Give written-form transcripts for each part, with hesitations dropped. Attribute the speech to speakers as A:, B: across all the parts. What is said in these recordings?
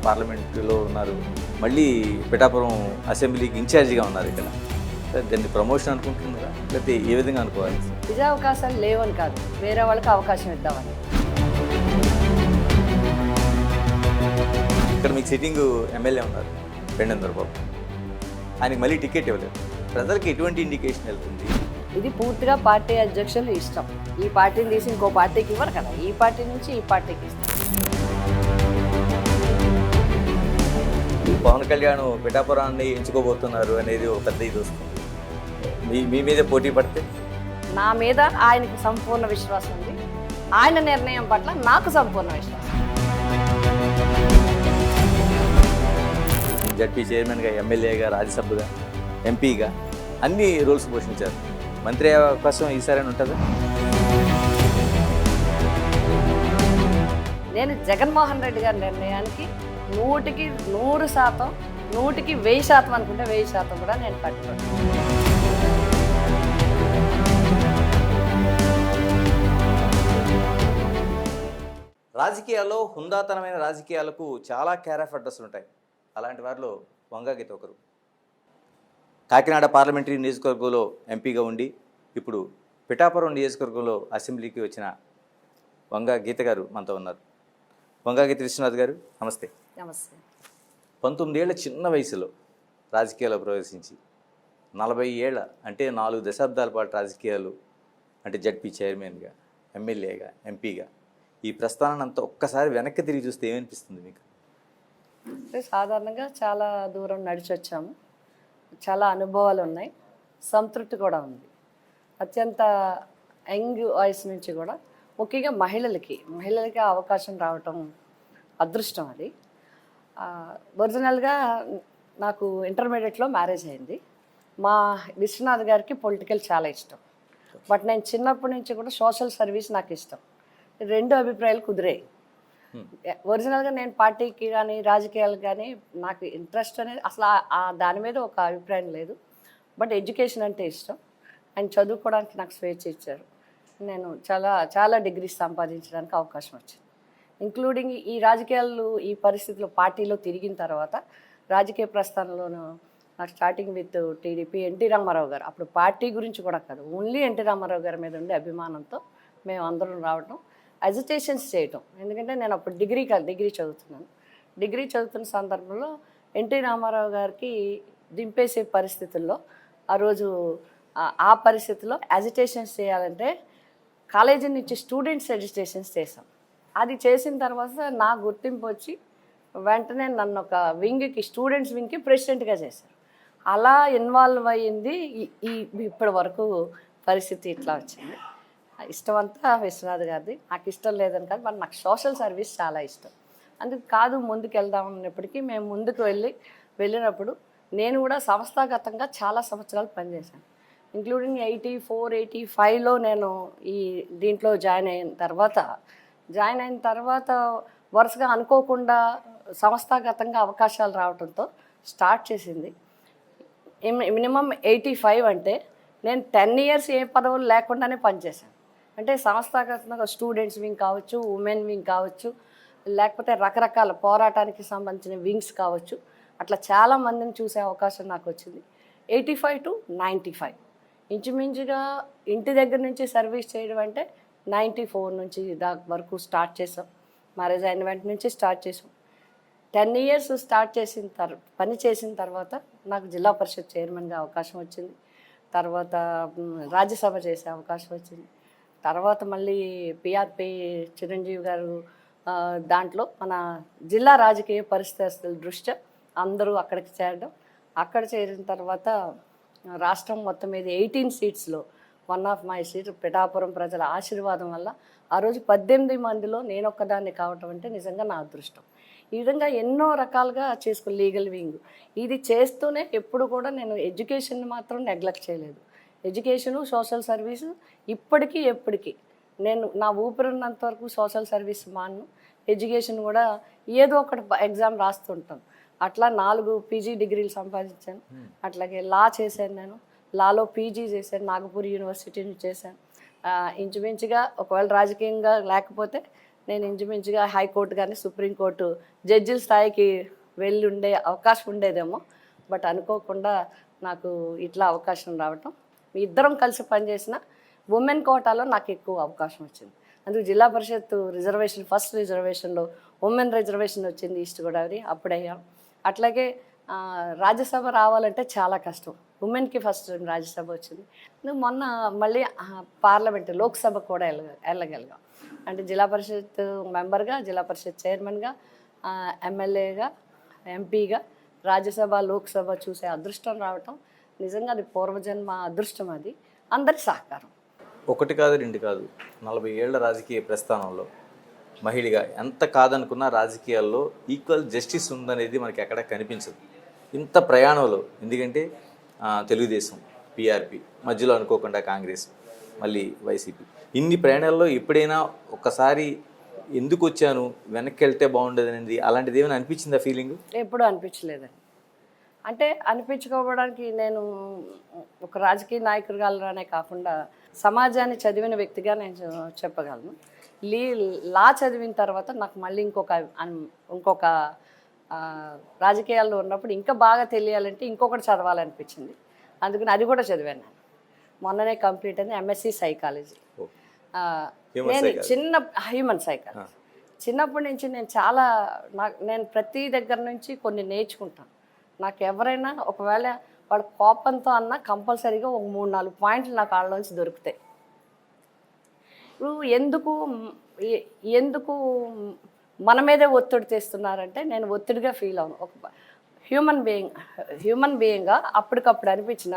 A: పార్లమెంటులో ఉన్నారు, మళ్ళీ పిఠాపురం అసెంబ్లీకి ఇన్ఛార్జిగా ఉన్నారు ఇక్కడ. దాన్ని ప్రమోషన్ అనుకుంటున్నారా, లేకపోతే ఏ విధంగా అనుకోవాలి?
B: విజయ అవకాశాలు లేవని కాదు, వేరే వాళ్ళకి అవకాశం ఇద్దామని.
A: ఇక్కడ మీకు సిట్టింగ్ ఎమ్మెల్యే ఉన్నారు పెండేందర్ బాబు, ఆయనకి మళ్ళీ టికెట్ ఇవ్వలేదు. ప్రజలకు ఎటువంటి ఇండికేషన్ వెళ్తుంది?
B: ఇది పూర్తిగా పార్టీ అధ్యక్షులు ఇష్టం. ఈ పార్టీని తీసి ఇంకో పార్టీకి ఇవ్వరు కదా, ఈ పార్టీ నుంచి ఈ పార్టీకి ఇష్టం.
A: పవన్ కళ్యాణ్ పిఠాపురాన్ని ఎంచుకోబోతున్నారు అనేది ఒక పెద్ద ఇది వస్తుంది. మీ మీద పోటీ పడితే?
B: నా మీద ఆయనకి సంపూర్ణ విశ్వాసం ఉంది, ఆయన నిర్ణయం పట్ల నాకు సంపూర్ణ విశ్వాసం.
A: జడ్పీ చైర్మన్గా, ఎమ్మెల్యేగా, రాజ్యసభగా, ఎంపీగా అన్ని రోల్స్ పోషించారు. మంత్రి అవకాశం ఈసారి ఉంటుందా?
B: నేను జగన్మోహన్ రెడ్డి గారి నిర్ణయానికి 100కి 100%, 100కి 1000% అనుకుంటే 1000% కూడా నేను కట్టుకోను.
A: రాజకీయాల్లో హుందాతనమైన రాజకీయాలకు చాలా కేర్ ఆఫ్ అడ్రస్లు ఉంటాయి. అలాంటి వారిలో వంగా గీత ఒకరు. కాకినాడ పార్లమెంటరీ నియోజకవర్గంలో ఎంపీగా ఉండి ఇప్పుడు పిఠాపురం నియోజకవర్గంలో అసెంబ్లీకి వచ్చిన వంగా గీత గారు మనతో ఉన్నారు. వంగా గీత విశ్వనాథ్ గారు, నమస్తే.
B: నమస్తే.
A: 19 ఏళ్ల చిన్న వయసులో రాజకీయాల్లో ప్రవేశించి 40 ఏళ్ల అంటే 4 దశాబ్దాల పాటు రాజకీయాలు అంటే జడ్పీ చైర్మన్గా, ఎమ్మెల్యేగా, ఎంపీగా ఈ ప్రస్థానాన్ని అంతా ఒక్కసారి వెనక్కి తిరిగి చూస్తే ఏమనిపిస్తుంది మీకు?
B: అంటే సాధారణంగా చాలా దూరం నడిచి వచ్చాము, చాలా అనుభవాలు ఉన్నాయి, సంతృప్తి కూడా ఉంది. అత్యంత యంగ్ వయసు నుంచి కూడా ముఖ్యంగా మహిళలకి అవకాశం రావటం అదృష్టం. అది ఒరిజినల్గా నాకు ఇంటర్మీడియట్లో మ్యారేజ్ అయింది. మా విశ్వనాథ్ గారికి పొలిటికల్ చాలా ఇష్టం, బట్ నేను చిన్నప్పటి నుంచి కూడా సోషల్ సర్వీస్ నాకు ఇష్టం. 2 అభిప్రాయాలు కుదిరాయి. ఒరిజినల్గా నేను పార్టీకి కానీ రాజకీయాలకు కానీ నాకు ఇంట్రెస్ట్ అనేది అసలు దాని మీద ఒక అభిప్రాయం లేదు, బట్ ఎడ్యుకేషన్ అంటే ఇష్టం. ఆయన చదువుకోవడానికి నాకు స్వేచ్ఛ ఇచ్చారు. నేను చాలా డిగ్రీస్ సంపాదించడానికి అవకాశం వచ్చింది. ఇంక్లూడింగ్ ఈ రాజకీయాలు ఈ పరిస్థితిలో పార్టీలో తిరిగిన తర్వాత రాజకీయ ప్రస్థానంలోనూ నాకు starting with TDP NT Rama Rao గారు, అప్పుడు పార్టీ గురించి కూడా కాదు, ఓన్లీ ఎన్టీ రామారావు గారి మీద ఉండే అభిమానంతో మేము అందరం రావటం, అజిటేషన్స్ చేయటం. ఎందుకంటే నేను అప్పుడు డిగ్రీ చదువుతున్నాను. డిగ్రీ చదువుతున్న సందర్భంలో ఎన్టీ రామారావు గారికి దింపేసే పరిస్థితుల్లో ఆ రోజు ఆ పరిస్థితుల్లో అజిటేషన్స్ చేయాలంటే కాలేజీ నుంచి స్టూడెంట్స్ అజిటేషన్స్ చేసాం. అది చేసిన తర్వాత నా గుర్తింపు వచ్చి వెంటనే నన్ను ఒక వింగ్కి, స్టూడెంట్స్ వింగ్కి ప్రెసిడెంట్గా చేశారు. అలా ఇన్వాల్వ్ అయ్యింది ఇప్పటి వరకు పరిస్థితి ఇట్లా వచ్చింది. ఇష్టం అంతా విశ్వనాథ్ గారిది, నాకు ఇష్టం లేదని కాదు, బట్ నాకు సోషల్ సర్వీస్ చాలా ఇష్టం. అందుకు కాదు ముందుకు వెళ్దాం అన్నప్పటికీ మేము ముందుకు వెళ్ళినప్పుడు నేను కూడా సంస్థాగతంగా చాలా సంవత్సరాలు పనిచేశాను. ఇంక్లూడింగ్ 84, 85లో నేను ఈ దీంట్లో జాయిన్ అయిన తర్వాత వరుసగా అనుకోకుండా సంస్థాగతంగా అవకాశాలు రావడంతో స్టార్ట్ చేసింది. మినిమం 85 అంటే నేను 10 ఇయర్స్ ఏ పదవులు లేకుండానే పనిచేశాను. అంటే సంస్థాగతంగా స్టూడెంట్స్ వింగ్ కావచ్చు, ఉమెన్ వింగ్ కావచ్చు, లేకపోతే రకరకాల పోరాటానికి సంబంధించిన వింగ్స్ కావచ్చు, అట్లా చాలామందిని చూసే అవకాశం నాకు వచ్చింది. 85 to 95 ఇంచుమించుగా ఇంటి దగ్గర నుంచి సర్వీస్ చేయడం అంటే 94 నుంచి వరకు స్టార్ట్ చేసాం. మ్యారేజ్ అయిన వెంట నుంచి స్టార్ట్ చేసాం. 10 ఇయర్స్ పని చేసిన తర్వాత నాకు జిల్లా పరిషత్ చైర్మన్గా అవకాశం వచ్చింది. తర్వాత రాజ్యసభ చేసే అవకాశం వచ్చింది. తర్వాత మళ్ళీ పిఆర్పి చిరంజీవి గారు దాంట్లో మన జిల్లా రాజకీయ పరిస్థితుల దృష్ట్యా అందరూ అక్కడికి చేరడం. అక్కడ చేరిన తర్వాత రాష్ట్రం మొత్తం మీద 18 సీట్స్లో 1 ఆఫ్ మై సీట్ పిఠాపురం ప్రజల ఆశీర్వాదం వల్ల ఆ రోజు 18 మందిలో నేను ఒక్కదాన్ని కావటం అంటే నిజంగా నా అదృష్టం. ఈ విధంగా ఎన్నో రకాలుగా లీగల్ వింగ్ ఇది చేస్తూనే ఎప్పుడు కూడా నేను ఎడ్యుకేషన్ మాత్రం నెగ్లెక్ట్ చేయలేదు. ఎడ్యుకేషను, సోషల్ సర్వీసు ఇప్పటికీ ఎప్పటికీ నేను నా ఊపిరినంత వరకు సోషల్ సర్వీస్ మాను. ఎడ్యుకేషన్ కూడా ఏదో ఒకటి ఎగ్జామ్ రాస్తుంటాను. అట్లా 4 పీజీ డిగ్రీలు సంపాదించాను. అట్లాగే లా చేశాను. నేను లాలో పీజీ చేశాను, నాగపూర్ యూనివర్సిటీ నుంచి చేశాను. ఇంచుమించుగా ఒకవేళ రాజకీయంగా లేకపోతే నేను ఇంచుమించుగా హైకోర్టు కానీ సుప్రీంకోర్టు జడ్జిల స్థాయికి వెళ్ళి ఉండే అవకాశం ఉండేదేమో. బట్ అనుకోకుండా నాకు ఇట్లా అవకాశం రావటం, మీ ఇద్దరం కలిసి పనిచేసిన ఉమెన్ కోటాలో నాకు ఎక్కువ అవకాశం వచ్చింది. అందుకు జిల్లా పరిషత్ రిజర్వేషన్, ఫస్ట్ రిజర్వేషన్లో ఉమెన్ రిజర్వేషన్ వచ్చింది ఈస్ట్ గోదావరి, అప్పుడయ్యాం. అట్లాగే రాజ్యసభ రావాలంటే చాలా కష్టం, ఉమెన్కి ఫస్ట్ రాజ్యసభ వచ్చింది. మొన్న మళ్ళీ పార్లమెంట్ లోక్సభ కూడా వెళ్ళగలిగాం. అంటే జిల్లా పరిషత్ మెంబర్గా, జిల్లా పరిషత్ చైర్మన్గా, ఎమ్మెల్యేగా, ఎంపీగా, రాజ్యసభ లోక్సభ చూసే అదృష్టం రావటం నిజంగా అది పూర్వజన్మ అదృష్టం. అది అందరి సహకారం.
A: ఒకటి కాదు, రెండు కాదు, 40 ఏళ్ల రాజకీయ ప్రస్థానంలో మహిళగా ఎంత కాదనుకున్నా రాజకీయాల్లో ఈక్వల్ జస్టిస్ ఉందనేది మనకి ఎక్కడ కనిపించదు. ఇంత ప్రయాణంలో, ఎందుకంటే తెలుగుదేశం, పిఆర్పి, మధ్యలో అనుకోకుండా కాంగ్రెస్, మళ్ళీ వైసీపీ, ఇన్ని ప్రయాణాల్లో ఎప్పుడైనా ఒక్కసారి ఎందుకు వచ్చాను, వెనక్కి వెళ్తే బాగుండేది అనేది అలాంటిది ఏమైనా అనిపించిందా ఫీలింగ్?
B: ఎప్పుడూ అనిపించలేదండి. అంటే అనిపించుకోవడానికి నేను ఒక రాజకీయ నాయకురాలనే కాకుండా సమాజాన్ని చదివిన వ్యక్తిగా నేను చెప్పగలను. లా చదివిన తర్వాత నాకు మళ్ళీ ఇంకొక రాజకీయాల్లో ఉన్నప్పుడు ఇంకా బాగా తెలియాలంటే ఇంకొకటి చదవాలనిపించింది. అందుకని అది కూడా చదివాను. నేను మొన్ననే కంప్లీట్ అయింది ఎంఎస్సి సైకాలజీ. నేను హ్యూమన్ సైకాలజీ చిన్నప్పటి నుంచి నేను ప్రతి దగ్గర నుంచి కొన్ని నేర్చుకుంటాను. నాకు ఎవరైనా ఒకవేళ వాడు కోపంతో అన్నా కంపల్సరీగా ఒక 3-4 పాయింట్లు నాకు వాళ్ళలోంచి దొరుకుతాయి. ఇప్పుడు ఎందుకు మన మీదే ఒత్తిడి తెస్తున్నారంటే నేను ఒత్తిడిగా ఫీల్ అవును. ఒక హ్యూమన్ బీయింగ్గా అప్పటికప్పుడు అనిపించిన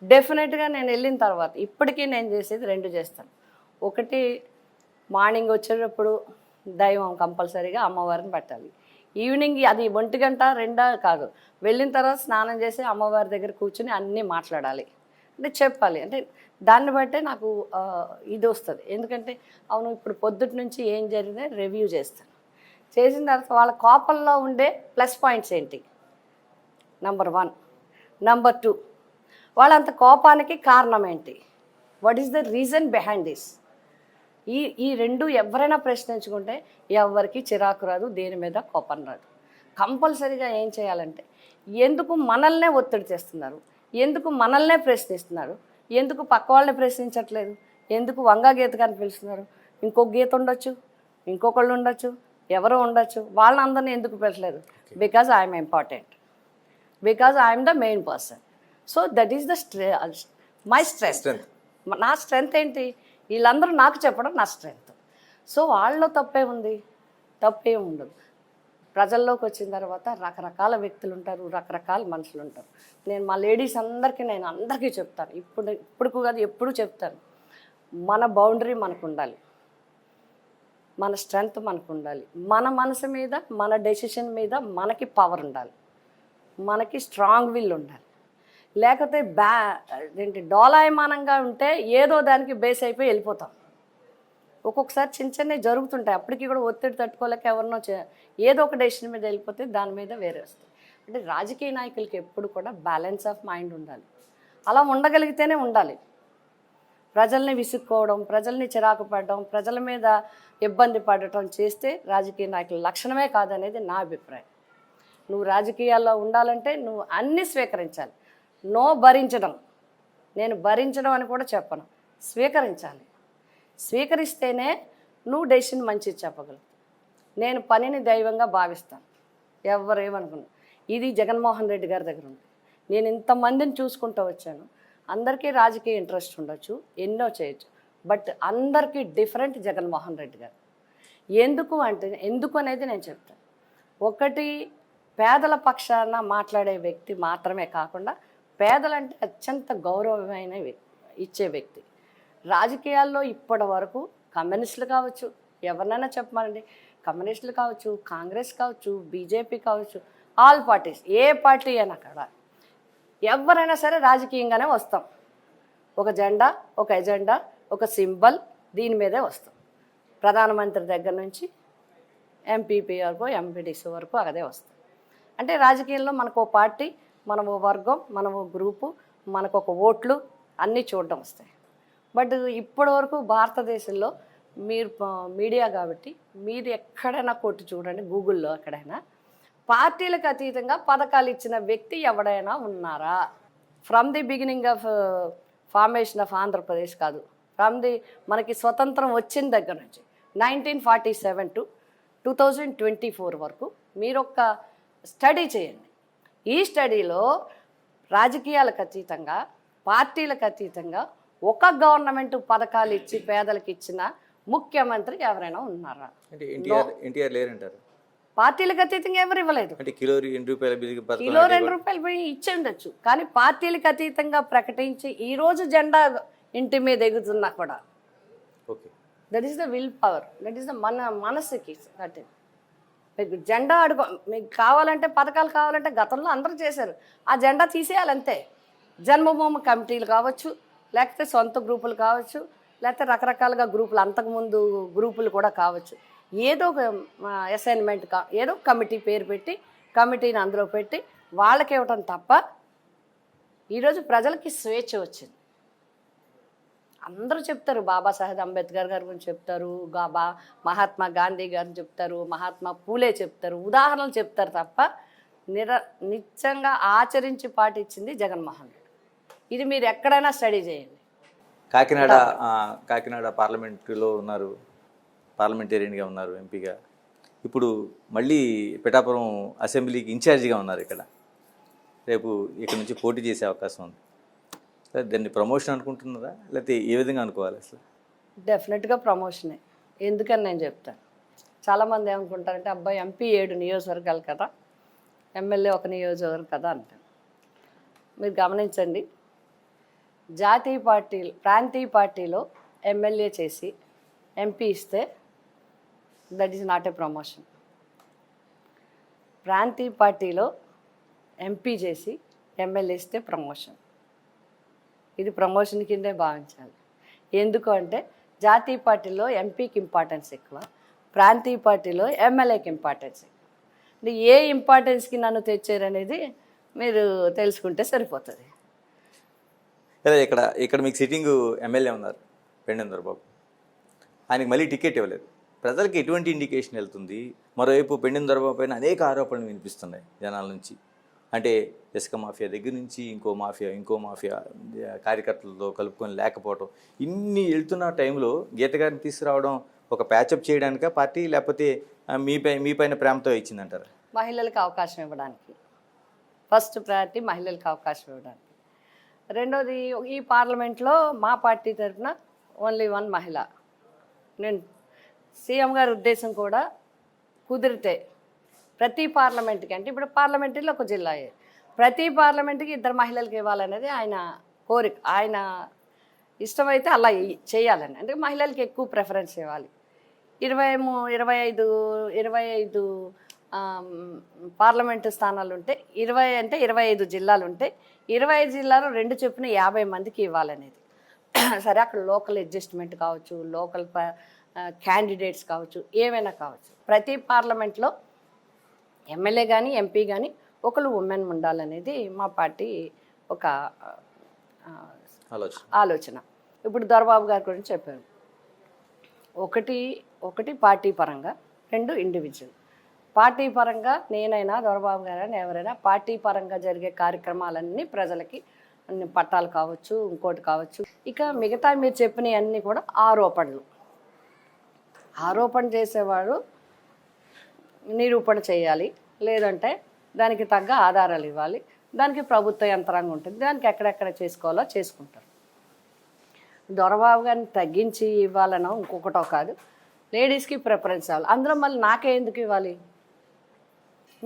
B: డెఫినెట్గా నేను వెళ్ళిన తర్వాత ఇప్పటికీ నేను చేసేది 2 చేస్తాను. ఒకటి, మార్నింగ్ వచ్చేటప్పుడు దైవం కంపల్సరీగా అమ్మవారిని పెట్టాలి. ఈవినింగ్ అది 1 గంట 2 కాదు, వెళ్ళిన తర్వాత స్నానం చేసి అమ్మవారి దగ్గర కూర్చుని అన్నీ మాట్లాడాలి, అంటే చెప్పాలి. అంటే దాన్ని బట్టే నాకు ఇది వస్తుంది. ఎందుకంటే అవును ఇప్పుడు పొద్దుటి నుంచి ఏం జరిగిందో రివ్యూ చేస్తాను. చేసిన తర్వాత వాళ్ళ కోపంలో ఉండే ప్లస్ పాయింట్స్ ఏంటి, నెంబర్ 1. నెంబర్ 2, వాళ్ళంత కోపానికి కారణం ఏంటి, what is the reason behind this. ఈ 2 ఎవరైనా ప్రశ్నించుకుంటే ఎవరికి చిరాకు రాదు, దేని మీద కోపం రాదు. కంపల్సరీగా ఏం చేయాలంటే ఎందుకు మనల్నే ఒత్తిడి చేస్తున్నారు, ఎందుకు మనల్నే ప్రశ్నిస్తున్నారు, ఎందుకు పక్క వాళ్ళని ప్రశ్నించట్లేదు, ఎందుకు వంగా గీత కానీ పిలుస్తున్నారు, ఇంకొక గీత ఉండొచ్చు, ఇంకొకళ్ళు ఉండొచ్చు, ఎవరో ఉండొచ్చు, వాళ్ళందరినీ ఎందుకు పెట్టలేదు. Because I'm important, because I'm the main person. So that is the my strength. నా స్ట్రెంగ్త్ ఏంటి, వీళ్ళందరూ నాకు చెప్పడం నా స్ట్రెంగ్త్. సో వాళ్ళలో తప్పే ఉంది, తప్పేం ఉండదు. ప్రజల్లోకి వచ్చిన తర్వాత రకరకాల వ్యక్తులు ఉంటారు, రకరకాల మనుషులు ఉంటారు. నేను మా లేడీస్ అందరికీ చెప్తాను, ఇప్పుడు కాదు ఎప్పుడు చెప్తాను, మన బౌండరీ మనకు ఉండాలి, మన స్ట్రెంగ్త్ మనకు ఉండాలి, మన మనసు మీద, మన డెసిషన్ మీద మనకి పవర్ ఉండాలి, మనకి స్ట్రాంగ్ విల్ ఉండాలి. లేకపోతే డోలాయమానంగా ఉంటే ఏదో దానికి బేస్ అయిపోయి వెళ్ళిపోతాం. ఒక్కొక్కసారి చిన్నవి జరుగుతుంటాయి, అప్పటికి కూడా ఒత్తిడి తట్టుకోలేక ఎవరినో ఏదో ఒక డెసిషన్ మీద వెళ్ళిపోతే దాని మీద వేరే వస్తాయి. అంటే రాజకీయ నాయకులకి ఎప్పుడు కూడా బ్యాలెన్స్ ఆఫ్ మైండ్ ఉండాలి. అలా ఉండగలిగితేనే ఉండాలి. ప్రజల్ని విసుక్కోవడం, ప్రజల్ని చిరాకు పడడం, ప్రజల మీద ఇబ్బంది పడటం చేస్తే రాజకీయ నాయకుల లక్షణమే కాదనేది నా అభిప్రాయం. నువ్వు రాజకీయాల్లో ఉండాలంటే నువ్వు అన్నీ స్వీకరించాలి. నో భరించడం, నేను భరించడం అని కూడా చెప్పను, స్వీకరించాలి. స్వీకరిస్తేనే నువ్వు డెసిషన్ మంచిది చెప్పగలవు. నేను పనిని దైవంగా భావిస్తాను, ఎవరేమనుకున్నా. ఇది జగన్మోహన్ రెడ్డి గారి దగ్గర ఉంది. నేను ఇంతమందిని చూసుకుంటూ వచ్చాను. అందరికీ రాజకీయ ఇంట్రెస్ట్ ఉండొచ్చు, ఎన్నో చేయొచ్చు, బట్ అందరికీ డిఫరెంట్ జగన్మోహన్ రెడ్డి గారు. ఎందుకు అనేది నేను చెప్తాను. ఒకటి, పేదల పక్షాన మాట్లాడే వ్యక్తి మాత్రమే కాకుండా పేదలంటే అత్యంత గౌరవమైన ఇచ్చే వ్యక్తి. రాజకీయాల్లో ఇప్పటి వరకు కమ్యూనిస్టులు కావచ్చు, ఎవరినైనా చెప్పమనండి, కమ్యూనిస్టులు కావచ్చు, కాంగ్రెస్ కావచ్చు, బీజేపీ కావచ్చు, ఆల్ పార్టీస్, ఏ పార్టీ అయినా కూడా ఎవరైనా సరే రాజకీయంగానే వస్తాం. ఒక జెండా, ఒక ఎజెండా, ఒక సింబల్, దీని మీదే వస్తాం. ప్రధానమంత్రి దగ్గర నుంచి ఎంపీపీ వరకు, ఎంపీటీసీ వరకు అదే వస్తాం. అంటే రాజకీయంలో మనకు పార్టీ, మనము వర్గం, మనము గ్రూపు, మనకు ఒక ఓట్లు అన్నీ చూడడం వస్తాయి. బట్ ఇప్పటి వరకు భారతదేశంలో మీరు మీడియా కాబట్టి మీరు ఎక్కడైనా కొట్టి చూడండి, గూగుల్లో ఎక్కడైనా పార్టీలకు అతీతంగా పథకాలు ఇచ్చిన వ్యక్తి ఎవడైనా ఉన్నారా? From the beginning of formation of Andhra Pradesh కాదు, మనకి స్వతంత్రం వచ్చిన దగ్గర నుంచి 1947 టు 2024 వరకు మీరు ఒక స్టడీ చేయండి. ఈ స్టడీలో రాజకీయాలకు అతీతంగా, పార్టీలకు అతీతంగా ఒక గవర్నమెంట్ పథకాలు ఇచ్చి పేదలకు ఇచ్చిన ముఖ్యమంత్రి ఎవరైనా ఉన్నారా?
A: అంటే ఎన్టీఆర్ లేరంటారు.
B: పార్టీలకు అతీతంగా ఎవరు ఇవ్వలేదు.
A: అంటే కిలో ₹2
B: కిలో ₹2 పోయి ఇచ్చి ఉండొచ్చు, కానీ పార్టీలకు అతీతంగా ప్రకటించి ఈరోజు జెండా ఇంటి మీద ఎగుతున్నా కూడా
A: okay,
B: that is the will power, that is the మనసుకి. దట్ మీకు జెండా మీకు కావాలంటే, పథకాలు కావాలంటే గతంలో అందరూ చేశారు, ఆ జెండా తీసేయాలంతే. జన్మభూమి కమిటీలు కావచ్చు, లేకపోతే సొంత గ్రూపులు కావచ్చు, లేకపోతే రకరకాలుగా గ్రూపులు, అంతకుముందు గ్రూపులు కూడా కావచ్చు. ఏదో ఒక అసైన్మెంట్ ఏదో కమిటీ పేరు పెట్టి కమిటీని అందులో పెట్టి వాళ్ళకి ఇవ్వటం తప్ప ఈరోజు ప్రజలకి స్వేచ్ఛ వచ్చింది. అందరూ చెప్తారు, బాబాసాహెబ్ అంబేద్కర్ గారి గురించి చెప్తారు, మహాత్మా గాంధీ గారిని చెప్తారు, మహాత్మా పూలే చెప్తారు, ఉదాహరణలు చెప్తారు తప్ప నిత్యంగా ఆచరించి పాటించింది జగన్మోహన్ రెడ్డి. ఇది మీరు ఎక్కడైనా స్టడీ చేయండి.
A: కాకినాడ పార్లమెంటులో ఉన్నారు, పార్లమెంటేరియన్గా ఉన్నారు, ఎంపీగా. ఇప్పుడు మళ్ళీ పిఠాపురం అసెంబ్లీకి ఇన్ఛార్జిగా ఉన్నారు. రేపు ఇక్కడ నుంచి పోటీ చేసే అవకాశం ఉంది. దాన్ని ప్రమోషన్ అనుకుంటున్నారా, లేకపోతే ఏ విధంగా అనుకోవాలి అసలు?
B: డెఫినెట్గా ప్రమోషనే. ఎందుకని నేను చెప్తాను. చాలామంది ఏమనుకుంటారంటే, అబ్బాయి ఎంపీ 7 నియోజకవర్గాలు కదా, ఎమ్మెల్యే 1 నియోజకవర్గం కదా అంటారు. మీరు గమనించండి, జాతీయ పార్టీలు, ప్రాంతీయ పార్టీలో ఎమ్మెల్యే చేసి ఎంపీ ఇస్తే that is not a promotion. ప్రాంతీయ పార్టీలో ఎంపీ చేసి ఎమ్మెల్యే ఇస్తే ప్రమోషన్. ఇది ప్రమోషన్ కిందే భావించాలి. ఎందుకు అంటే జాతీయ పార్టీలో ఎంపీకి ఇంపార్టెన్స్ ఎక్కువ, ప్రాంతీయ పార్టీలో ఎమ్మెల్యేకి ఇంపార్టెన్స్ ఎక్కువ. అంటే ఏ ఇంపార్టెన్స్కి నన్ను తెచ్చారనేది మీరు తెలుసుకుంటే సరిపోతుంది.
A: ఇక్కడ మీకు సిట్టింగ్ ఎమ్మెల్యే ఉన్నారు పెండెం దొరబాబు, ఆయనకి మళ్ళీ టికెట్ ఇవ్వలేదు. ప్రజలకి ఎటువంటి ఇండికేషన్ వెళ్తుంది? మరోవైపు పెండెం దొరబాబు పైన అనేక ఆరోపణలు వినిపిస్తున్నాయి జనాల నుంచి. అంటే ఇసుక మాఫియా దగ్గర నుంచి ఇంకో మాఫియా కార్యకర్తలతో కలుపుకొని లేకపోవడం, ఇన్ని వెళ్తున్న టైంలో గీత గారిని తీసుకురావడం ఒక ప్యాచప్ చేయడానికా పార్టీ, లేకపోతే మీ పైన ప్రేమతో ఇచ్చిందంటారా?
B: మహిళలకు అవకాశం ఇవ్వడానికి ఫస్ట్ ప్రయారిటీ, మహిళలకు అవకాశం ఇవ్వడానికి. రెండోది, ఈ పార్లమెంట్లో మా పార్టీ తరఫున ఓన్లీ 1 మహిళ. నేను సీఎం గారి ఉద్దేశం కూడా కుదిరితే ప్రతి పార్లమెంట్కి, అంటే ఇప్పుడు పార్లమెంటరీలో ఒక జిల్లా, ప్రతి పార్లమెంట్కి 2 మహిళలకు ఇవ్వాలనేది ఆయన కోరిక. ఆయన ఇష్టమైతే అలా చేయాలని, అంటే మహిళలకి ఎక్కువ ప్రిఫరెన్స్ ఇవ్వాలి. 25 పార్లమెంటు స్థానాలు ఉంటే 25 జిల్లాలు ఉంటే 25 జిల్లాలో 2 చొప్పున 50 మందికి ఇవ్వాలనేది. సరే, అక్కడ లోకల్ అడ్జస్ట్మెంట్ కావచ్చు, లోకల్ క్యాండిడేట్స్ కావచ్చు, ఏమైనా కావచ్చు, ప్రతి పార్లమెంట్లో ఎమ్మెల్యే కానీ ఎంపీ కానీ ఒకరు ఉమెన్ ఉండాలనేది మా పార్టీ ఒక ఆలోచన. ఇప్పుడు దొరబాబు గారి గురించి చెప్పారు. ఒకటి పార్టీ పరంగా, 2 ఇండివిజువల్. పార్టీ పరంగా నేనైనా దొరబాబు గారైనా ఎవరైనా పార్టీ పరంగా జరిగే కార్యక్రమాలన్నీ ప్రజలకి, అన్ని పట్టాలు కావచ్చు, ఇంకోటి కావచ్చు. ఇక మిగతా మీరు చెప్పినవన్నీ కూడా ఆరోపణ చేసేవాడు నిరూపణ చేయాలి, లేదంటే దానికి తగ్గ ఆధారాలు ఇవ్వాలి. దానికి ప్రభుత్వ యంత్రాంగం ఉంటుంది, దానికి ఎక్కడెక్కడ చేసుకోవాలో చేసుకుంటారు. దొరబాబు గారిని తగ్గించి ఇవ్వాలనో ఇంకొకటో కాదు, లేడీస్కి ప్రిఫరెన్స్ ఇవ్వాలి. అందులో మళ్ళీ నాకే ఎందుకు ఇవ్వాలి?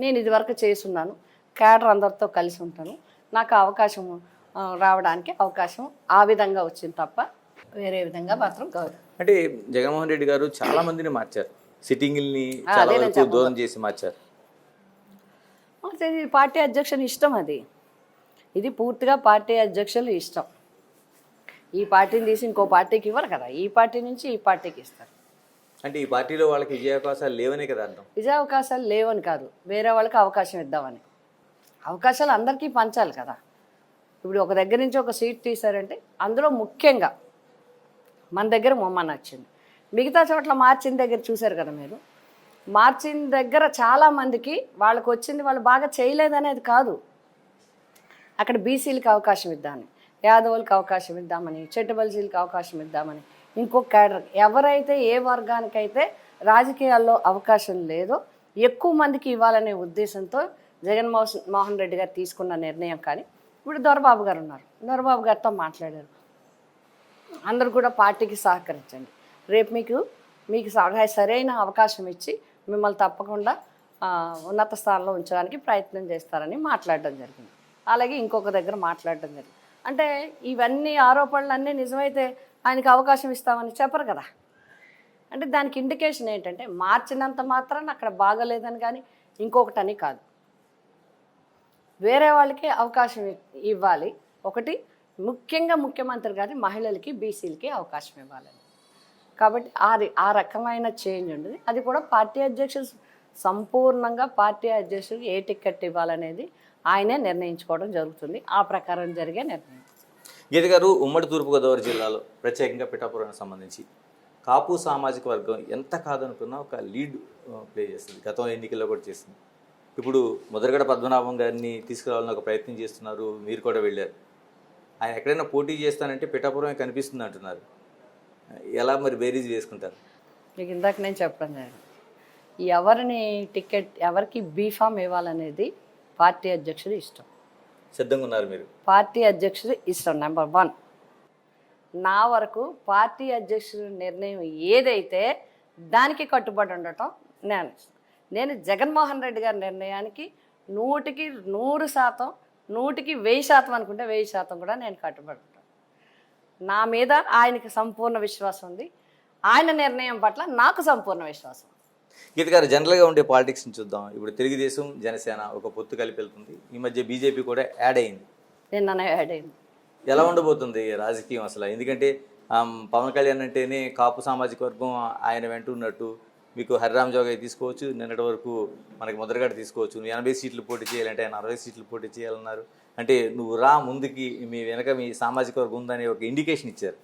B: నేను ఇదివరకు చేస్తున్నాను, క్యాడర్ అందరితో కలిసి ఉంటాను, నాకు అవకాశం రావడానికి అవకాశం ఆ విధంగా వచ్చింది తప్ప వేరే విధంగా మాత్రం కాదు.
A: అంటే జగన్మోహన్ రెడ్డి గారు చాలా మందిని మార్చారు, సిట్టింగ్ని చాలా వరకు దూరం చేసి మార్చారు.
B: ఇది పార్టీ అధ్యక్షుని ఇష్టం, ఇది పూర్తిగా పార్టీ అధ్యక్షులు ఇష్టం. ఈ పార్టీని తీసి ఇంకో పార్టీకి ఇవ్వరు కదా, ఈ పార్టీ నుంచి ఈ పార్టీకి ఇస్తారు.
A: అంటే ఈ పార్టీలో వాళ్ళకి విజయావకాశాలు లేవనే కదా అర్థం?
B: విజయావకాశాలు లేవని కాదు, వేరే వాళ్ళకి అవకాశం ఇద్దామని. అవకాశాలు అందరికీ పంచాలి కదా. ఇప్పుడు ఒక దగ్గర నుంచి ఒక సీట్ తీశారంటే అందులో ముఖ్యంగా మన దగ్గర మొమ్మ నచ్చింది, మిగతా చోట్ల మార్చిన దగ్గర చూశారు కదా మీరు, మార్చిన దగ్గర చాలామందికి వాళ్ళకి వచ్చింది వాళ్ళు బాగా చేయలేదనేది కాదు, అక్కడ బీసీలకు అవకాశం ఇద్దామని, యాదవులకు అవకాశం ఇద్దామని, చెట్టుబల్సీలకు అవకాశం ఇద్దామని, ఇంకొక క్యాడర్ ఎవరైతే ఏ వర్గానికైతే రాజకీయాల్లో అవకాశం లేదో ఎక్కువ మందికి ఇవ్వాలనే ఉద్దేశంతో జగన్మోహన్ రెడ్డి గారు తీసుకున్న నిర్ణయం. కానీ ఇప్పుడు దొరబాబు గారు ఉన్నారు, దొరబాబు గారితో మాట్లాడారు, అందరూ కూడా పార్టీకి సహకరించండి, రేపు మీకు సరైన అవకాశం ఇచ్చి మిమ్మల్ని తప్పకుండా ఉన్నత స్థానంలో ఉంచడానికి ప్రయత్నం చేస్తారని మాట్లాడడం జరిగింది. అలాగే ఇంకొక దగ్గర మాట్లాడడం జరిగింది. అంటే ఇవన్నీ ఆరోపణలన్నీ నిజమైతే ఆయనకి అవకాశం ఇస్తామని చెప్పరు కదా. అంటే దానికి ఇండికేషన్ ఏంటంటే మార్చినంత మాత్రాన అక్కడ బాగలేదని కానీ ఇంకొకటని కాదు, వేరే వాళ్ళకి అవకాశం ఇవ్వాలి. ఒకటి ముఖ్యంగా ముఖ్యమంత్రి గారి మహిళలకి బీసీలకి అవకాశం ఇవ్వాలని. కాబట్టి ఆ రకమైన చేంజ్ ఉండదు. అది కూడా పార్టీ అధ్యక్షుడు సంపూర్ణంగా పార్టీ అధ్యక్షుడు ఏ టికెట్ ఇవ్వాలనేది ఆయనే నిర్ణయించుకోవడం జరుగుతుంది. ఆ ప్రకారం జరిగే నిర్ణయం.
A: గీత గారు, ఉమ్మడి తూర్పుగోదావరి జిల్లాలో ప్రత్యేకంగా పిఠాపురానికి సంబంధించి కాపు సామాజిక వర్గం ఎంత కాదనుకున్నా ఒక లీడ్ ప్లే చేస్తుంది. గతం ఎన్నికల్లో కూడా చేస్తుంది. ఇప్పుడు ముద్రగడ పద్మనాభం గారిని తీసుకురావాలని ఒక ప్రయత్నం చేస్తున్నారు, మీరు కూడా వెళ్ళారు. ఆయన ఎక్కడైనా పోటీ చేస్తానంటే పిఠాపురమే కనిపిస్తుంది అంటున్నారు. ఎలా మరి బేరీజ్ వేసుకుంటారు?
B: మీకు ఇందాక నేను చెప్పడం జరిగింది, ఎవరిని టికెట్ ఎవరికి బీఫామ్ ఇవ్వాలనేది పార్టీ అధ్యక్షుడు ఇష్టం.
A: సిద్ధంగా ఉన్నారు మీరు?
B: పార్టీ అధ్యక్షుడు ఇష్టం. నెంబర్ 1. నా వరకు పార్టీ అధ్యక్షుడి నిర్ణయం ఏదైతే దానికి కట్టుబడి ఉండటం నేను జగన్మోహన్ రెడ్డి గారి నిర్ణయానికి 100కి 100%, 100కి 1000% అనుకుంటే 1000% కూడా నేను కట్టుబడి ఉంటాను. నా మీద ఆయనకి సంపూర్ణ విశ్వాసం ఉంది, ఆయన నిర్ణయం పట్ల నాకు సంపూర్ణ విశ్వాసం.
A: గీత గారు, జనరల్గా ఉండే పాలిటిక్స్ని చూద్దాం. ఇప్పుడు తెలుగుదేశం జనసేన ఒక పొత్తు కలిపి వెళ్తుంది. ఈ మధ్య బీజేపీ కూడా యాడ్ అయింది.
B: నిన్న యాడ్ అయింది.
A: ఎలా ఉండబోతుంది రాజకీయం అసలు? ఎందుకంటే పవన్ కళ్యాణ్ అంటేనే కాపు సామాజిక వర్గం ఆయన వెంట ఉన్నట్టు. మీకు హరిరామ్ జోగయ్య తీసుకోవచ్చు, నిన్నటి వరకు మనకి ముద్రగడ తీసుకోవచ్చు. నువ్వు 80 సీట్లు పోటీ చేయాలంటే ఆయన 60 సీట్లు పోటీ చేయాలన్నారు. అంటే నువ్వు రా ముందుకి, మీ వెనక మీ సామాజిక వర్గం ఉందని ఒక ఇండికేషన్ ఇచ్చారు.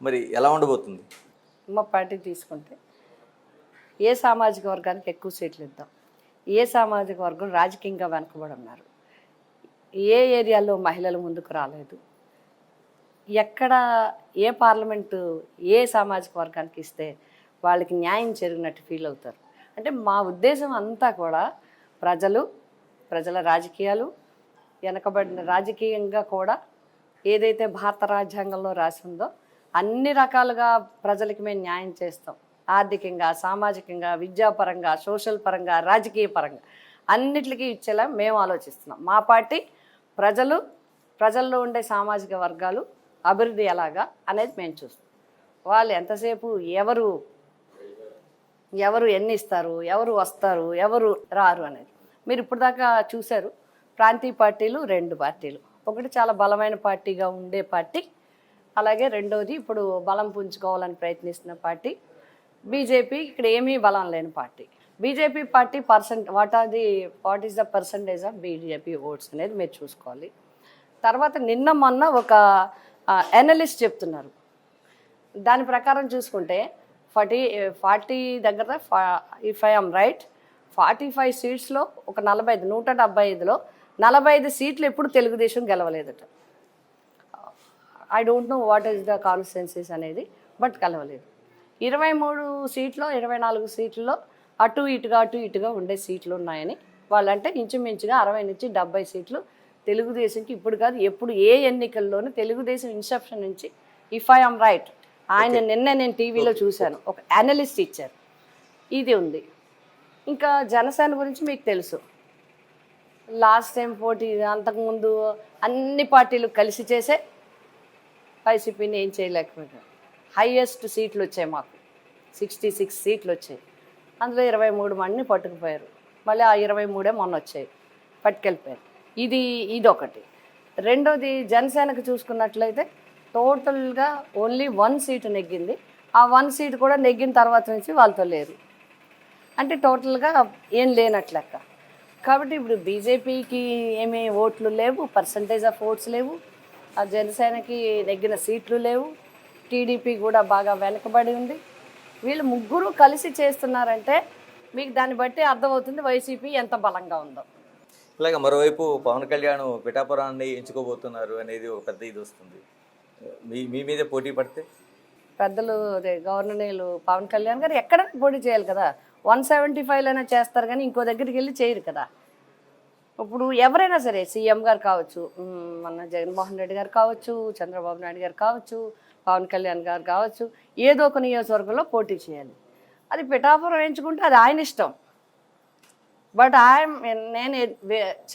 A: మరి ఎలా ఉండబోతుంది?
B: మా పార్టీ తీసుకుంటే ఏ సామాజిక వర్గానికి ఎక్కువ సీట్లు ఇద్దాం, ఏ సామాజిక వర్గం రాజకీయంగా వెనకబడి ఉన్నారు, ఏ ఏరియాలో మహిళలు ముందుకు రాలేదు, ఎక్కడ ఏ పార్లమెంటు ఏ సామాజిక వర్గానికి ఇస్తే వాళ్ళకి న్యాయం జరిగినట్టు ఫీల్ అవుతారు. అంటే మా ఉద్దేశం అంతా కూడా ప్రజల రాజకీయాలు, వెనకబడిన రాజకీయంగా కూడా ఏదైతే భారత రాజ్యాంగంలో రాసి ఉందో అన్ని రకాలుగా ప్రజలకి మేము న్యాయం చేస్తాం. ఆర్థికంగా, సామాజికంగా, విద్యాపరంగా, సోషల్ పరంగా, రాజకీయ పరంగా అన్నిటికీ ఇచ్చేలా మేము ఆలోచిస్తున్నాం. మా పార్టీ ప్రజల్లో ఉండే సామాజిక వర్గాలు అభివృద్ధి ఎలాగా అనేది మేము చూస్తాం. వాళ్ళు ఎంతసేపు ఎవరు ఎన్ని ఇస్తారు, ఎవరు వస్తారు, ఎవరు రారు అనేది మీరు ఇప్పుడు దాకా చూశారు. ప్రాంతీయ పార్టీలు 2 పార్టీలు, ఒకటి చాలా బలమైన పార్టీగా ఉండే పార్టీ, అలాగే రెండోది ఇప్పుడు బలం పుంజుకోవాలని ప్రయత్నిస్తున్న పార్టీ బీజేపీ. ఇక్కడ ఏమీ బలం లేని party BJP party. What is the percentage of BJP votes అనేది మీరు చూసుకోవాలి. తర్వాత నిన్న మొన్న ఒక అనలిస్ట్ చెప్తున్నారు, దాని ప్రకారం చూసుకుంటే 40 దగ్గర, ఇఫ్ ఐ ఆమ్ రైట్, 45 సీట్స్లో ఒక 175లో 45 సీట్లు ఎప్పుడు తెలుగుదేశం గెలవలేదట. I don't know what is the constituencies అనేది, బట్ గెలవలేదు. 23 సీట్లో 24 సీట్లలో అటు ఇటుగా ఉండే సీట్లు ఉన్నాయని వాళ్ళంటే ఇంచుమించుగా 60 నుంచి 70 సీట్లు తెలుగుదేశంకి ఇప్పుడు కాదు ఎప్పుడు ఏ ఎన్నికల్లోనూ తెలుగుదేశం ఇన్సెప్షన్ నుంచి, ఇఫ్ ఐ ఆమ్ రైట్, ఆయన నిన్న నేను టీవీలో చూశాను, ఒక అనలిస్ట్ ఇచ్చారు, ఇది ఉంది. ఇంకా జనసేన గురించి మీకు తెలుసు, లాస్ట్ టైం పోటీ అంతకుముందు అన్ని పార్టీలు కలిసి చేసే వైసీపీని ఏం చేయలేకపోయారు. హైయెస్ట్ సీట్లు వచ్చాయి మాకు, 66 సీట్లు వచ్చాయి. అందులో 23 మందిని పట్టుకుపోయారు. మళ్ళీ ఆ 23 మొన్న వచ్చాయి, పట్టుకెళ్ళిపోయారు. ఇదొకటి. రెండోది జనసేనకు చూసుకున్నట్లయితే టోటల్గా ఓన్లీ 1 సీటు నెగ్గింది. ఆ 1 సీటు కూడా నెగ్గిన తర్వాత నుంచి వాళ్ళతో లేరు. అంటే టోటల్గా ఏం లేనట్లు లెక్క. కాబట్టి ఇప్పుడు బీజేపీకి ఏమీ ఓట్లు లేవు, పర్సంటేజ్ ఆఫ్ ఓట్స్ లేవు, ఆ జనసేనకి నెగ్గిన సీట్లు లేవు, టీడీపీ కూడా బాగా వెనకబడి ఉంది. వీళ్ళు ముగ్గురు కలిసి చేస్తున్నారంటే మీకు దాన్ని బట్టి అర్థమవుతుంది వైసీపీ ఎంత బలంగా ఉందో.
A: ఇలాగ మరోవైపు పవన్ కళ్యాణ్ పిఠాపురాన్ని ఎంచుకోబోతున్నారు అనేది ఒక పెద్ద ఇది వస్తుంది. మీ మీదే పోటీ పడితే
B: పెద్దలు అదే గవర్నర్లు పవన్ కళ్యాణ్ గారు ఎక్కడ పోటీ చేయాలి కదా, 175 చేస్తారు కానీ ఇంకో దగ్గరికి వెళ్ళి చేయరు కదా. ఇప్పుడు ఎవరైనా సరే సీఎం గారు కావచ్చు, మన జగన్మోహన్ రెడ్డి గారు కావచ్చు, చంద్రబాబు నాయుడు గారు కావచ్చు, పవన్ కళ్యాణ్ గారు కావచ్చు, ఏదో ఒక నియోజకవర్గంలో పోటీ చేయాలి. అది పిఠాపురం ఎంచుకుంటే అది ఆయన ఇష్టం. బట్ నేను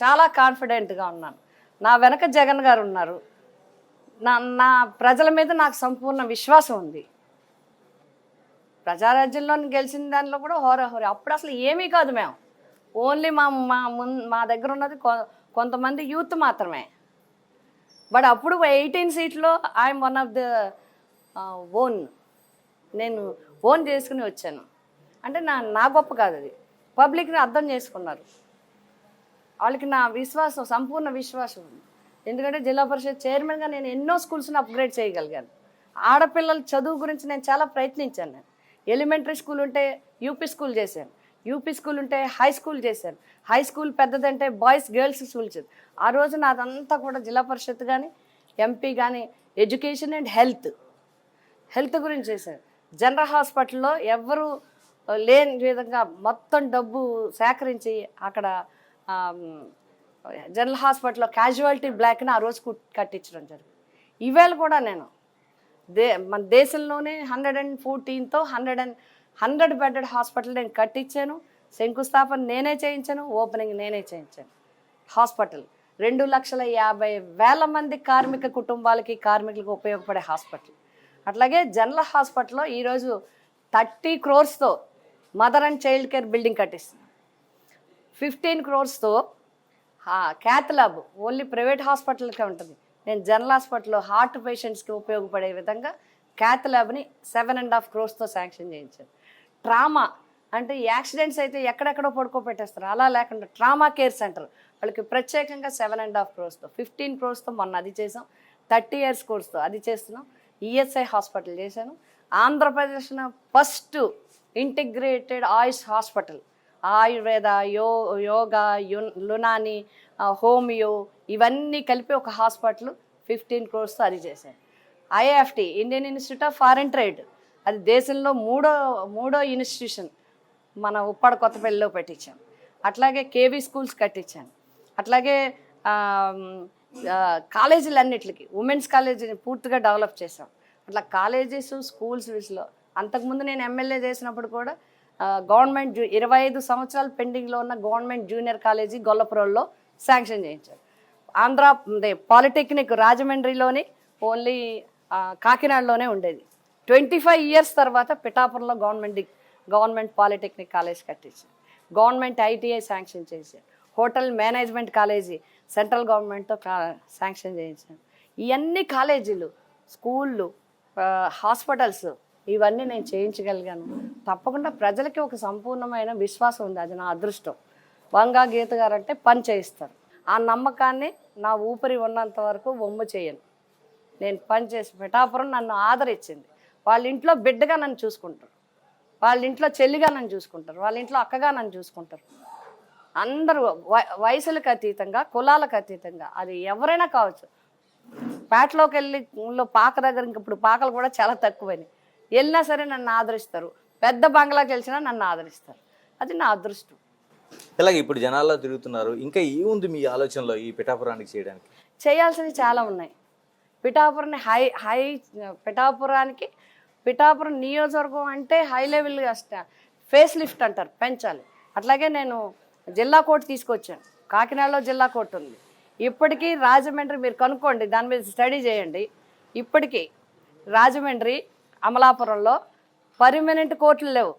B: చాలా కాన్ఫిడెంట్గా ఉన్నాను. నా వెనక జగన్ గారు ఉన్నారు. నా ప్రజల మీద నాకు సంపూర్ణ విశ్వాసం ఉంది. ప్రజారాజ్యంలో గెలిచిన దానిలో కూడా హోరాహోరీ. అప్పుడు అసలు ఏమీ కాదు, మేము ఓన్లీ మా దగ్గర ఉన్నది కొంతమంది యూత్ మాత్రమే. బట్ అప్పుడు 18 సీట్లో ఐఎమ్ వన్ ఆఫ్ ద నేను ఓన్ చేసుకుని వచ్చాను. అంటే నా గొప్ప కాదు, అది పబ్లిక్ని అర్థం చేసుకున్నారు. వాళ్ళకి నా విశ్వాసం, సంపూర్ణ విశ్వాసం ఉంది. ఎందుకంటే జిల్లా పరిషత్ చైర్మన్గా నేను ఎన్నో స్కూల్స్ని అప్గ్రేడ్ చేయగలిగాను. ఆడపిల్లల చదువు గురించి నేను చాలా ప్రయత్నించాను. నేను ఎలిమెంటరీ స్కూల్ ఉంటే యూపీ స్కూల్ చేశాను, యూపీ స్కూల్ ఉంటే హై స్కూల్ చేశాను, హై స్కూల్ పెద్దదంటే బాయ్స్ గర్ల్స్ స్కూల్ చేశాను. ఆ రోజు నాదంతా కూడా జిల్లా పరిషత్ కానీ ఎంపీ కానీ ఎడ్యుకేషన్ అండ్ హెల్త్ గురించి చేశాను. జనరల్ హాస్పిటల్లో ఎవరు లేని విధంగా మొత్తం డబ్బు సేకరించి అక్కడ జనరల్ హాస్పిటల్లో క్యాజువాలిటీ బ్లాక్ని ఆ రోజు కట్టించడం జరిగింది. ఈవేళ కూడా నేను మన దేశంలోనే 114తో 100 బెడెడ్ హాస్పిటల్ నేను కట్టించాను. శంకుస్థాపన నేనే చేయించాను, ఓపెనింగ్ నేనే చేయించాను. హాస్పిటల్ 2,50,000 మంది కార్మిక కుటుంబాలకి, కార్మికులకు ఉపయోగపడే హాస్పిటల్. అట్లాగే జనరల్ హాస్పిటల్లో ఈరోజు 30 crores mother and child care building కట్టిస్తున్నాను. 15 crores cath lab only private హాస్పిటల్కే ఉంటుంది. నేను జనరల్ హాస్పిటల్లో హార్ట్ పేషెంట్స్కి ఉపయోగపడే విధంగా క్యాత్ ల్యాబ్ని 7.5 crores శాంక్షన్ చేయించాను. ట్రామా అంటే యాక్సిడెంట్స్ అయితే ఎక్కడెక్కడో పడుకోబెట్టేస్తారు, అలా లేకుండా ట్రామా కేర్ సెంటర్ వాళ్ళకి ప్రత్యేకంగా 7.5 crores, 15 crores మొన్న అది చేసాం. 30 years కోర్స్తో అది చేస్తున్నాం. ఈఎస్ఐ హాస్పిటల్ చేశాను. ఆంధ్రప్రదేశ్లో ఫస్ట్ ఇంటిగ్రేటెడ్ ఆయుష్ హాస్పిటల్, ఆయుర్వేద, యోగా, యునాని, హోమియో ఇవన్నీ కలిపి ఒక హాస్పిటల్ 15 crores అది చేశాను. IFT Indian institute of foreign trade, అది దేశంలో మూడో ఇన్స్టిట్యూషన్, మన ఉప్పాడ కొత్తపల్లిలో పెట్టించాం. అట్లాగే కేవీ స్కూల్స్ కట్టించాను. అట్లాగే కాలేజీలన్నిటికి ఉమెన్స్ కాలేజీని పూర్తిగా డెవలప్ చేసాం. అట్లా కాలేజెస్, స్కూల్స్ విషయంలో అంతకుముందు నేను ఎమ్మెల్యే చేసినప్పుడు కూడా గవర్నమెంట్ 25 సంవత్సరాలు పెండింగ్లో ఉన్న గవర్నమెంట్ జూనియర్ కాలేజీ గొల్లపురంలో శాంక్షన్ చేయించారు. ఆంధ్ర పాలిటెక్నిక్ రాజమండ్రిలోని ఓన్లీ కాకినాడలోనే ఉండేది. 25 years తర్వాత పిఠాపురంలో గవర్నమెంట్ పాలిటెక్నిక్ కాలేజ్ కట్టించారు. గవర్నమెంట్ ఐటీఐ శాంక్షన్ చేశారు. హోటల్ మేనేజ్మెంట్ కాలేజీ సెంట్రల్ గవర్నమెంట్తో శాంక్షన్ చేయించాను. ఇవన్నీ కాలేజీలు, స్కూళ్ళు, హాస్పిటల్స్ ఇవన్నీ నేను చేయించగలిగాను. తప్పకుండా ప్రజలకి ఒక సంపూర్ణమైన విశ్వాసం ఉంది, అది నా అదృష్టం. వంగా గీత గారు అంటే పని చేయిస్తారు. ఆ నమ్మకాన్ని నా ఊపిరి ఉన్నంత వరకు వమ్ము చేయను. నేను పని చేసి పిఠాపురం నన్ను ఆదరించింది. వాళ్ళ ఇంట్లో బిడ్డగా నన్ను చూసుకుంటారు, వాళ్ళ ఇంట్లో చెల్లిగా నన్ను చూసుకుంటారు, వాళ్ళ ఇంట్లో అక్కగా నన్ను చూసుకుంటారు. అందరూ వయసులకు అతీతంగా, కులాలకు అతీతంగా, అది ఎవరైనా కావచ్చు. పేటలోకి వెళ్ళి పాక దగ్గర ఇప్పుడు పాకలు కూడా చాలా తక్కువైనాయి, వెళ్ళినా సరే నన్ను ఆదరిస్తారు. పెద్ద బంగ్లాకి వెళ్ళినా నన్ను ఆదరిస్తారు. అది నా అదృష్టం.
A: ఇలాగ ఇప్పుడు జనాల్లో తిరుగుతున్నారు, ఇంకా ఏముంది మీ ఆలోచనలో ఈ పిఠాపురానికి చేయడానికి?
B: చేయాల్సినవి చాలా ఉన్నాయి. పిఠాపురం నియోజకవర్గం అంటే హై లెవెల్గా ఫేస్ లిఫ్ట్ అంటారు, పెంచాలి. అట్లాగే నేను జిల్లా కోర్టు తీసుకొచ్చాను. కాకినాడలో జిల్లా కోర్టు ఉంది. ఇప్పటికీ రాజమండ్రి మీరు కనుక్కోండి, దాని మీద స్టడీ చేయండి. ఇప్పటికీ రాజమండ్రి, అమలాపురంలో పర్మనెంట్ కోర్టులు లేవు,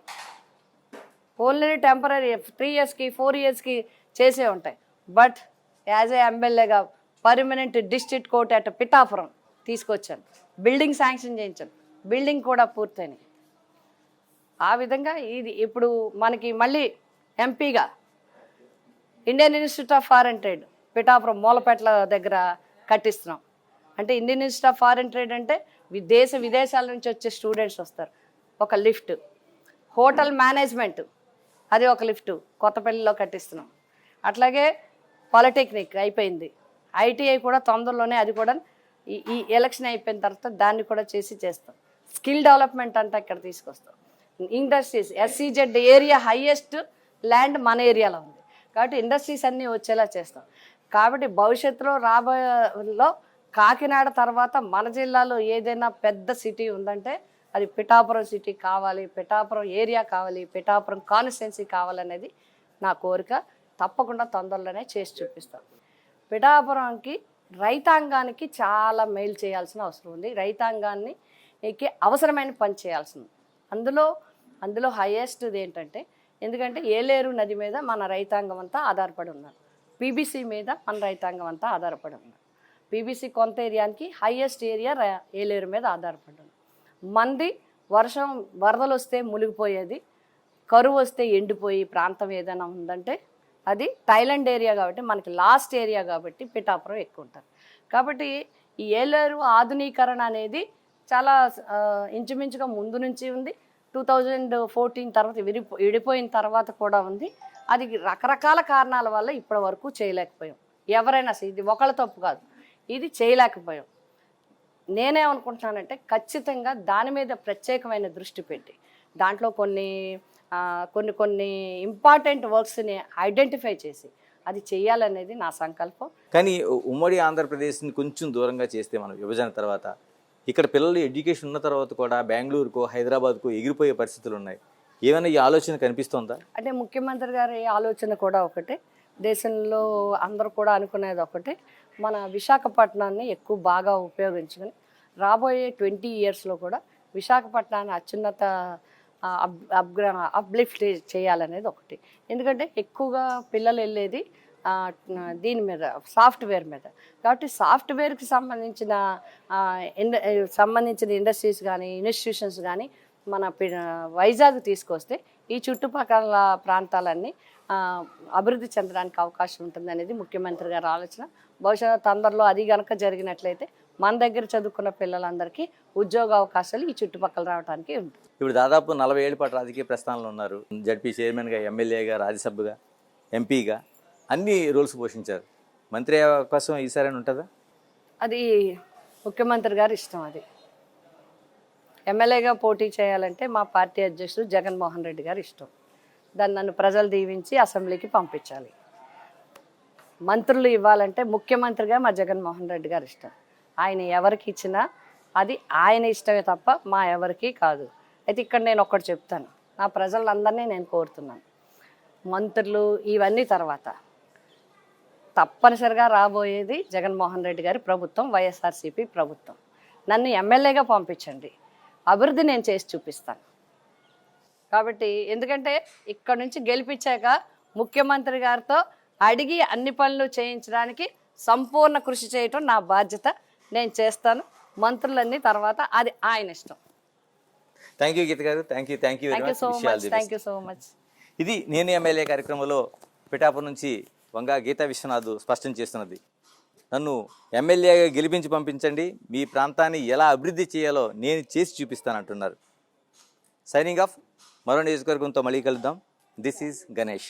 B: ఓన్లీ టెంపరీ 3 yearsకి 4 yearsకి చేసే ఉంటాయి. బట్ యాజ్ ఏ ఎమ్మెల్యేగా permanent district court at Pithapuram తీసుకొచ్చాను. బిల్డింగ్ శాంక్షన్ చేయించాను, బిల్డింగ్ కూడా పూర్తయినాయి. ఆ విధంగా ఇది ఇప్పుడు మనకి మళ్ళీ ఎంపీగా Indian institute of foreign trade Pithapuram మూలపేటల దగ్గర కట్టిస్తున్నాం. అంటే Indian institute of foreign trade అంటే విదేశాల నుంచి వచ్చే స్టూడెంట్స్ వస్తారు. ఒక లిఫ్ట్, హోటల్ మేనేజ్మెంట్ అది ఒక లిఫ్ట్ కొత్తపల్లిలో కట్టిస్తున్నాం. అట్లాగే పాలిటెక్నిక్ అయిపోయింది. ఐటీఐ కూడా తొందరలోనే, అది కూడా ఈ ఎలక్షన్ అయిపోయిన తర్వాత దాన్ని కూడా చేస్తాం. స్కిల్ డెవలప్మెంట్ అంతా ఇక్కడ తీసుకొస్తాం. Industries, SEZ area highest land మన ఏరియాలో ఉంది కాబట్టి ఇండస్ట్రీస్ అన్నీ వచ్చేలా చేస్తాం. కాబట్టి భవిష్యత్తులో రాబోయేలో కాకినాడ తర్వాత మన జిల్లాలో ఏదైనా పెద్ద సిటీ ఉందంటే అది పిఠాపురం సిటీ కావాలి, పిఠాపురం ఏరియా కావాలి, పిఠాపురం కాన్స్టిట్యున్సీ కావాలనేది నా కోరిక. తప్పకుండా తొందరలోనే చేసి చూపిస్తాం. పిఠాపురంకి రైతాంగానికి చాలా మేలు చేయాల్సిన అవసరం ఉంది. రైతాంగానికి అవసరమైన పని చేయాల్సింది. అందులో హైయెస్ట్ది ఏంటంటే, ఎందుకంటే ఏలేరు నది మీద మన రైతాంగం అంతా ఆధారపడి ఉన్నారు. PBC మీద మన రైతాంగం అంతా ఆధారపడి ఉన్నారు. PBC కొంత ఏరియానికి హైయెస్ట్ ఏరియా ఏలేరు మీద ఆధారపడి ఉంది. మంది వరదలు వస్తే మునిగిపోయేది, కరువు వస్తే ఎండిపోయి ప్రాంతం ఏదైనా ఉందంటే అది థైలాండ్ ఏరియా కాబట్టి, మనకి లాస్ట్ ఏరియా కాబట్టి పిఠాపురం ఎక్కువ ఉంటారు. కాబట్టి ఈ ఏలేరు ఆధునీకరణ అనేది చాలా ఇంచుమించుగా ముందు నుంచి ఉంది. 2014 తర్వాత విడిపోయిన తర్వాత కూడా ఉంది. అది రకరకాల కారణాల వల్ల ఇప్పటి వరకు చేయలేకపోయాం. ఎవరైనా ఇది ఒకళ్ళ తప్పు కాదు, ఇది చేయలేకపోయాం. నేనేమనుకుంటున్నానంటే ఖచ్చితంగా దాని మీద ప్రత్యేకమైన దృష్టి పెట్టి దాంట్లో కొన్ని ఇంపార్టెంట్ వర్క్స్ని ఐడెంటిఫై చేసి అది చేయాలనేది నా సంకల్పం.
A: కానీ ఉమ్మడి ఆంధ్రప్రదేశ్ని కొంచెం దూరంగా చేస్తే మనం విభజన తర్వాత ఇక్కడ పిల్లలు ఎడ్యుకేషన్ ఉన్న తర్వాత కూడా బెంగళూరుకో హైదరాబాద్కో ఎగిరిపోయే పరిస్థితులు ఉన్నాయి. ఏమైనా ఈ ఆలోచన కనిపిస్తోందా?
B: అంటే ముఖ్యమంత్రి గారి ఆలోచన కూడా ఒకటే, దేశంలో అందరూ కూడా అనుకునేది ఒకటే, మన విశాఖపట్నాన్ని ఎక్కువ బాగా ఉపయోగించుకొని రాబోయే 20 yearsలో కూడా విశాఖపట్నాన్ని అత్యున్నత అప్లిఫ్ట్ చేయాలనేది ఒకటి. ఎందుకంటే ఎక్కువగా పిల్లలు వెళ్ళేది దీని మీద, సాఫ్ట్వేర్ మీద. కాబట్టి సాఫ్ట్వేర్కి సంబంధించిన ఇండస్ట్రీస్ కానీ ఇన్స్టిట్యూషన్స్ కానీ మన వైజాగ్ తీసుకొస్తే ఈ చుట్టుపక్కల ప్రాంతాలన్నీ అభివృద్ధి చెందడానికి అవకాశం ఉంటుంది అనేది ముఖ్యమంత్రి గారి ఆలోచన. బహుశా తొందరలో అది కనుక జరిగినట్లయితే మన దగ్గర చదువుకున్న పిల్లలందరికీ ఉద్యోగ అవకాశాలు ఈ చుట్టుపక్కల రావడానికి ఉంటుంది.
A: ఇప్పుడు దాదాపు 40 ఏళ్ల పాటు రాజకీయ ప్రస్థానంలో ఉన్నారు. జడ్పీ చైర్మన్గా, ఎమ్మెల్యేగా, రాజ్యసభగా, ఎంపీగా అన్ని రోల్స్ పోషించారు. మంత్రి అవకాశం ఈసారి ఉంటుందా?
B: అది ముఖ్యమంత్రి గారి ఇష్టం. అది ఎమ్మెల్యేగా పోటీ చేయాలంటే మా పార్టీ అధ్యక్షుడు జగన్మోహన్ రెడ్డి గారి ఇష్టం. దాన్ని నన్ను ప్రజలు దీవించి అసెంబ్లీకి పంపించాలి. మంత్రులు ఇవ్వాలంటే ముఖ్యమంత్రిగా మా జగన్మోహన్ రెడ్డి గారి ఇష్టం. ఆయన ఎవరికి ఇచ్చినా అది ఆయన ఇష్టమే తప్ప మా ఎవరికి కాదు. అయితే ఇక్కడ నేను ఒక్కటి చెప్తాను, నా ప్రజలందరినీ నేను కోరుతున్నాను, మంత్రులు ఇవన్నీ తర్వాత తప్పనిసరిగా రాబోయేది జగన్మోహన్ రెడ్డి గారి ప్రభుత్వం, వైఎస్ఆర్సీపీ ప్రభుత్వం. నన్ను ఎమ్మెల్యేగా పంపించండి, అభివృద్ధి నేను చేసి చూపిస్తాను. కాబట్టి ఎందుకంటే ఇక్కడ నుంచి గెలిపించాక ముఖ్యమంత్రి గారితో అడిగి అన్ని పనులు చేయించడానికి సంపూర్ణ కృషి చేయటం నా బాధ్యత. నేను చేస్తాను. మంత్రులన్నీ తర్వాత అది ఆయన ఇష్టం.
A: థ్యాంక్ యూ గీత గారు. Thank you
B: so much.
A: ఇది నేను ఎమ్మెల్యే కార్యక్రమంలో పిఠాపురం నుంచి వంగా గీతా విశ్వనాథ్ స్పష్టం చేస్తున్నది. నన్ను ఎమ్మెల్యేగా గెలిపించి పంపించండి, మీ ప్రాంతాన్ని ఎలా అభివృద్ధి చేయాలో నేను చేసి చూపిస్తానంటున్నారు. Signing off. మరో నియోజకవర్గంతో మళ్ళీ కలుద్దాం. This is Ganesh.